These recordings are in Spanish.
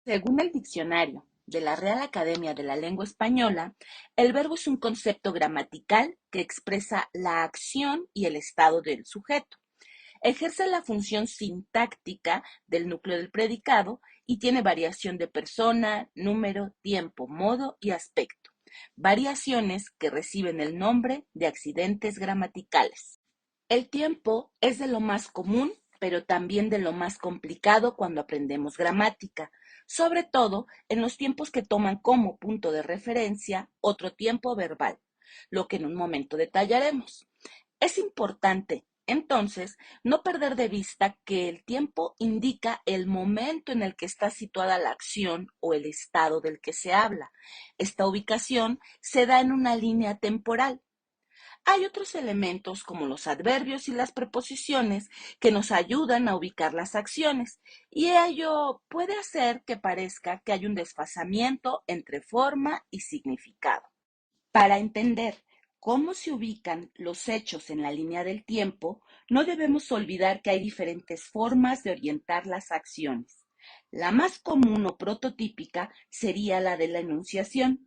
Según el diccionario de la Real Academia de la Lengua Española, el verbo es un concepto gramatical que expresa la acción y el estado del sujeto. Ejerce la función sintáctica del núcleo del predicado y tiene variación de persona, número, tiempo, modo y aspecto. Variaciones que reciben el nombre de accidentes gramaticales. El tiempo es de lo más común, pero también de lo más complicado cuando aprendemos gramática, sobre todo en los tiempos que toman como punto de referencia otro tiempo verbal, lo que en un momento detallaremos. Es importante, entonces, no perder de vista que el tiempo indica el momento en el que está situada la acción o el estado del que se habla. Esta ubicación se da en una línea temporal. Hay otros elementos como los adverbios y las preposiciones que nos ayudan a ubicar las acciones y ello puede hacer que parezca que hay un desfasamiento entre forma y significado. Para entender cómo se ubican los hechos en la línea del tiempo, no debemos olvidar que hay diferentes formas de orientar las acciones. La más común o prototípica sería la de la enunciación,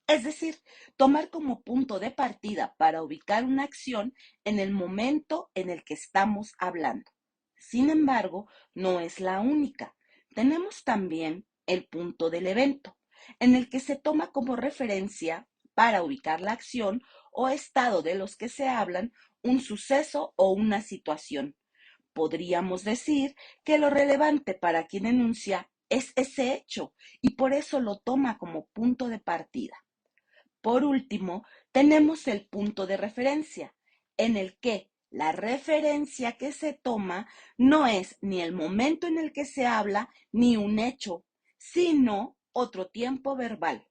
es decir, tomar como punto de partida para ubicar una acción en el momento en el que estamos hablando. Sin embargo, no es la única. Tenemos también el punto del evento, en el que se toma como referencia para ubicar la acción o estado de los que se hablan, un suceso o una situación. Podríamos decir que lo relevante para quien enuncia es ese hecho y por eso lo toma como punto de partida. Por último, tenemos el punto de referencia, en el que la referencia que se toma no es ni el momento en el que se habla ni un hecho, sino otro tiempo verbal.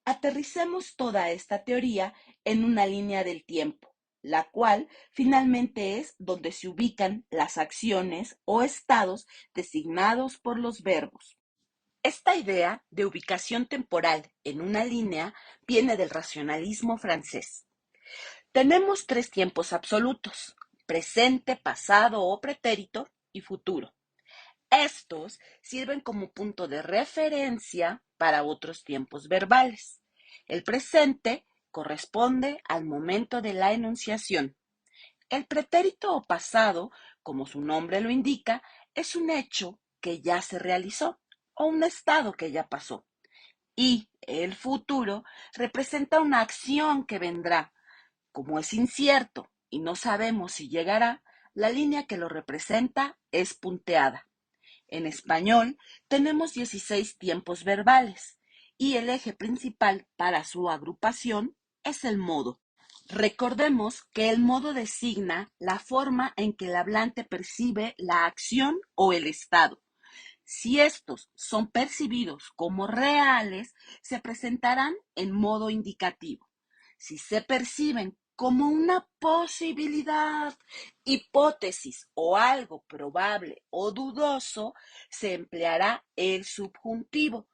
Aterricemos toda esta teoría en una línea del tiempo, la cual finalmente es donde se ubican las acciones o estados designados por los verbos. Esta idea de ubicación temporal en una línea viene del racionalismo francés. Tenemos tres tiempos absolutos: presente, pasado o pretérito y futuro. Estos sirven como punto de referencia para otros tiempos verbales. El presente corresponde al momento de la enunciación. El pretérito o pasado, como su nombre lo indica, es un hecho que ya se realizó o un estado que ya pasó. Y el futuro representa una acción que vendrá. Como es incierto y no sabemos si llegará, la línea que lo representa es punteada. En español tenemos 16 tiempos verbales y el eje principal para su agrupación es el modo. Recordemos que el modo designa la forma en que el hablante percibe la acción o el estado. Si estos son percibidos como reales, se presentarán en modo indicativo. Si se perciben como una posibilidad, hipótesis o algo probable o dudoso, se empleará el subjuntivo.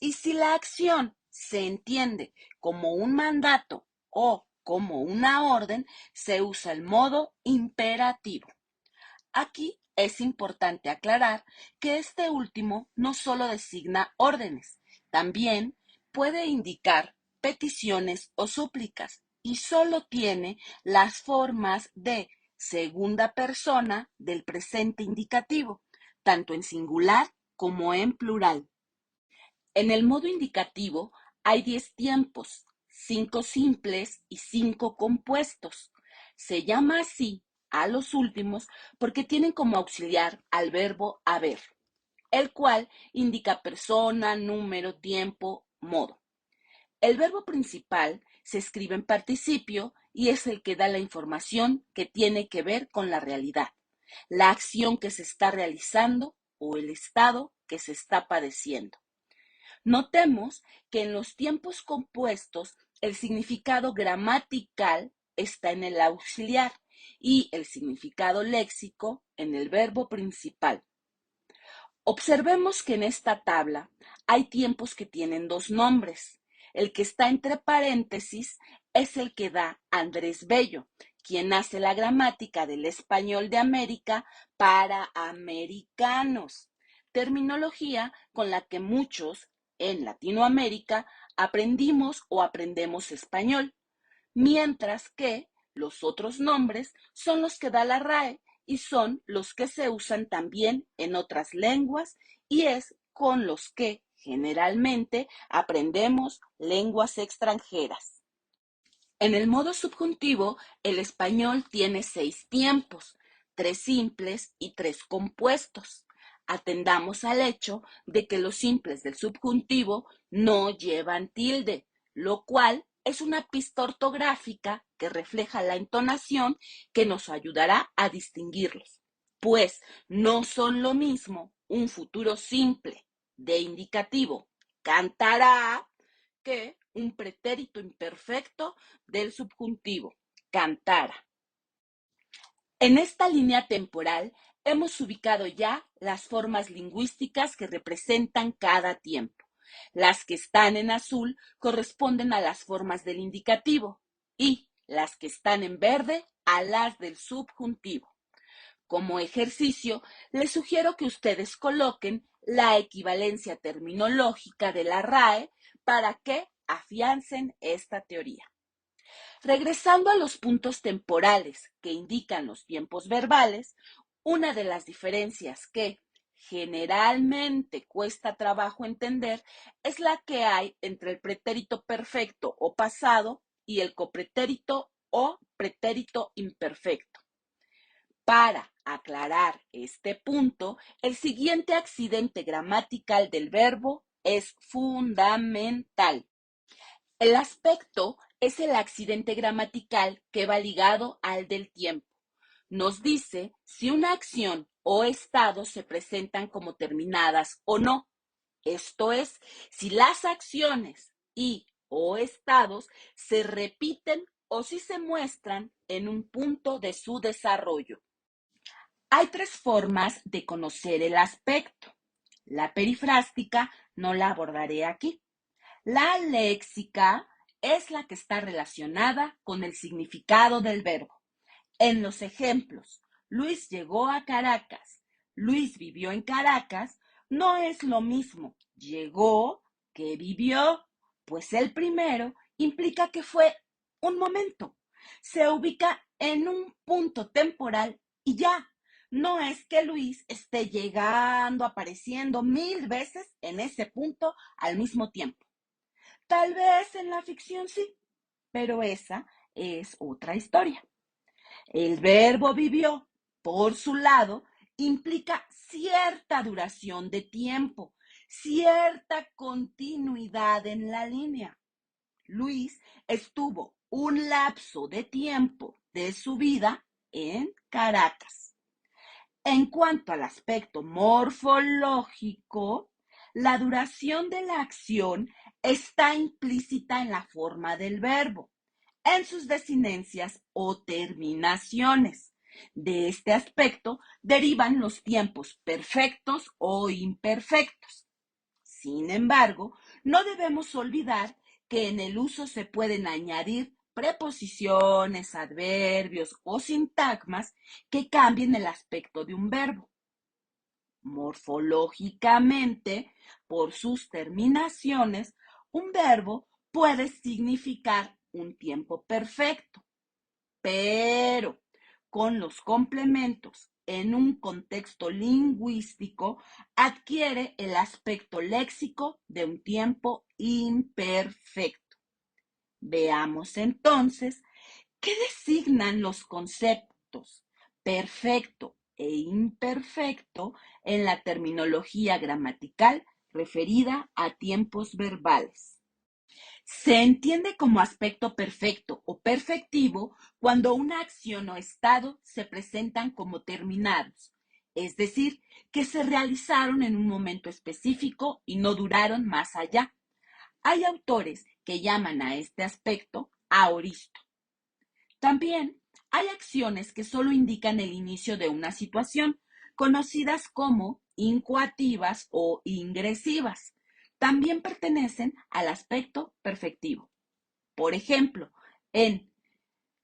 Y si la acción se entiende como un mandato o como una orden, se usa el modo imperativo. Aquí es importante aclarar que este último no solo designa órdenes, también puede indicar peticiones o súplicas y solo tiene las formas de segunda persona del presente indicativo, tanto en singular como en plural. En el modo indicativo hay 10 tiempos, 5 simples y 5 compuestos. Se llama así a los últimos porque tienen como auxiliar al verbo haber, el cual indica persona, número, tiempo, modo. El verbo principal se escribe en participio y es el que da la información que tiene que ver con la realidad, la acción que se está realizando o el estado que se está padeciendo. Notemos que en los tiempos compuestos el significado gramatical está en el auxiliar y el significado léxico en el verbo principal. Observemos que en esta tabla hay tiempos que tienen dos nombres. El que está entre paréntesis es el que da Andrés Bello, quien hace la gramática del español de América para americanos. terminología con la que muchos en Latinoamérica aprendimos o aprendemos español, mientras que los otros nombres son los que da la RAE y son los que se usan también en otras lenguas y es con los que generalmente aprendemos lenguas extranjeras. En el modo subjuntivo, el español tiene 6 tiempos, 3 simples y 3 compuestos. Atendamos al hecho de que los simples del subjuntivo no llevan tilde, lo cual es una pista ortográfica que refleja la entonación que nos ayudará a distinguirlos, pues no son lo mismo un futuro simple de indicativo cantará que un pretérito imperfecto del subjuntivo, cantara. En esta línea temporal hemos ubicado ya las formas lingüísticas que representan cada tiempo. Las que están en azul corresponden a las formas del indicativo y las que están en verde a las del subjuntivo. Como ejercicio, les sugiero que ustedes coloquen la equivalencia terminológica de la RAE para que afiancen esta teoría. Regresando a los puntos temporales que indican los tiempos verbales, una de las diferencias que generalmente cuesta trabajo entender es la que hay entre el pretérito perfecto o pasado y el copretérito o pretérito imperfecto. Para aclarar este punto, el siguiente accidente gramatical del verbo es fundamental. El aspecto es el accidente gramatical que va ligado al del tiempo. Nos dice si una acción o estado se presentan como terminadas o no. Esto es, si las acciones y o estados se repiten o si se muestran en un punto de su desarrollo. Hay 3 formas de conocer el aspecto. La perifrástica no la abordaré aquí. La léxica es la que está relacionada con el significado del verbo. En los ejemplos, Luis llegó a Caracas, Luis vivió en Caracas, no es lo mismo llegó que vivió, pues el primero implica que fue un momento. Se ubica en un punto temporal y ya. No es que Luis esté llegando, apareciendo 1000 veces en ese punto al mismo tiempo. Tal vez en la ficción sí, pero esa es otra historia. El verbo vivió, por su lado, implica cierta duración de tiempo, cierta continuidad en la línea. Luis estuvo un lapso de tiempo de su vida en Caracas. En cuanto al aspecto morfológico, la duración de la acción está implícita en la forma del verbo, en sus desinencias o terminaciones. De este aspecto derivan los tiempos perfectos o imperfectos. Sin embargo, no debemos olvidar que en el uso se pueden añadir preposiciones, adverbios o sintagmas que cambien el aspecto de un verbo. Morfológicamente, por sus terminaciones, un verbo puede significar un tiempo perfecto, pero con los complementos en un contexto lingüístico adquiere el aspecto léxico de un tiempo imperfecto. Veamos entonces qué designan los conceptos perfecto e imperfecto en la terminología gramatical referida a tiempos verbales. Se entiende como aspecto perfecto o perfectivo cuando una acción o estado se presentan como terminados, es decir, que se realizaron en un momento específico y no duraron más allá. Hay autores que llaman a este aspecto aoristo. También hay acciones que solo indican el inicio de una situación, conocidas como incoativas o ingresivas. También pertenecen al aspecto perfectivo. Por ejemplo, en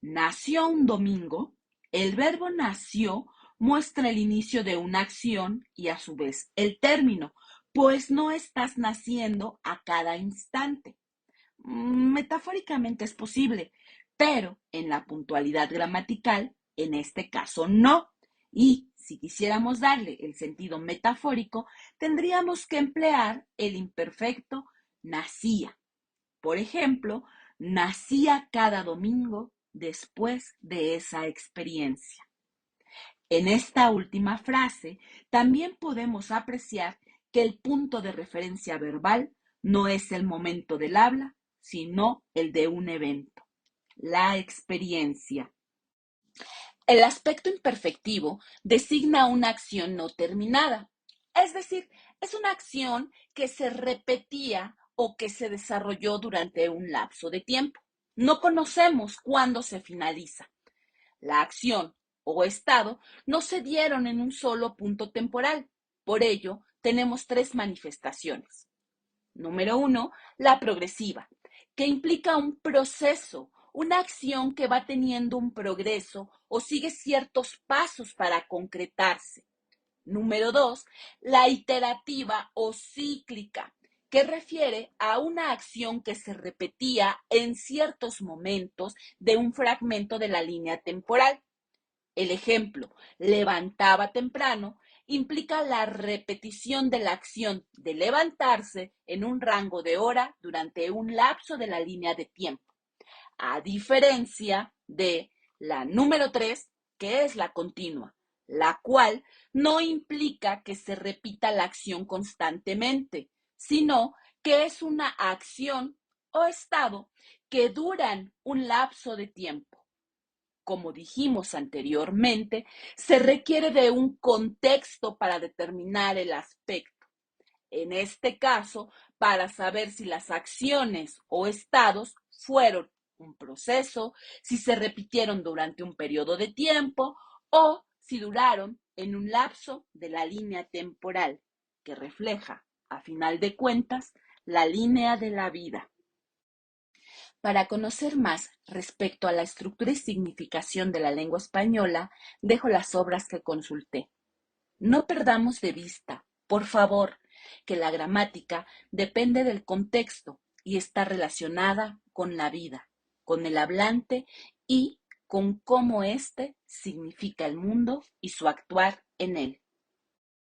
nació un domingo, el verbo nació muestra el inicio de una acción y a su vez el término, pues no estás naciendo a cada instante. Metafóricamente es posible, pero en la puntualidad gramatical, en este caso no. Y si quisiéramos darle el sentido metafórico, tendríamos que emplear el imperfecto nacía. Por ejemplo, nacía cada domingo después de esa experiencia. En esta última frase también podemos apreciar que el punto de referencia verbal no es el momento del habla, sino el de un evento, la experiencia. El aspecto imperfectivo designa una acción no terminada, es decir, es una acción que se repetía o que se desarrolló durante un lapso de tiempo. No conocemos cuándo se finaliza. La acción o estado no se dieron en un solo punto temporal. Por ello, tenemos tres manifestaciones. Número uno, la progresiva, que implica un proceso, una acción que va teniendo un progreso o sigue ciertos pasos para concretarse. Número dos, la iterativa o cíclica, que refiere a una acción que se repetía en ciertos momentos de un fragmento de la línea temporal. El ejemplo, levantaba temprano, implica la repetición de la acción de levantarse en un rango de hora durante un lapso de la línea de tiempo, a diferencia de la número 3, que es la continua, la cual no implica que se repita la acción constantemente, sino que es una acción o estado que duran un lapso de tiempo. Como dijimos anteriormente, se requiere de un contexto para determinar el aspecto. En este caso, para saber si las acciones o estados fueron un proceso, si se repitieron durante un periodo de tiempo o si duraron en un lapso de la línea temporal, que refleja, a final de cuentas, la línea de la vida. Para conocer más respecto a la estructura y significación de la lengua española, dejo las obras que consulté. No perdamos de vista, por favor, que la gramática depende del contexto y está relacionada con la vida, con el hablante y con cómo éste significa el mundo y su actuar en él.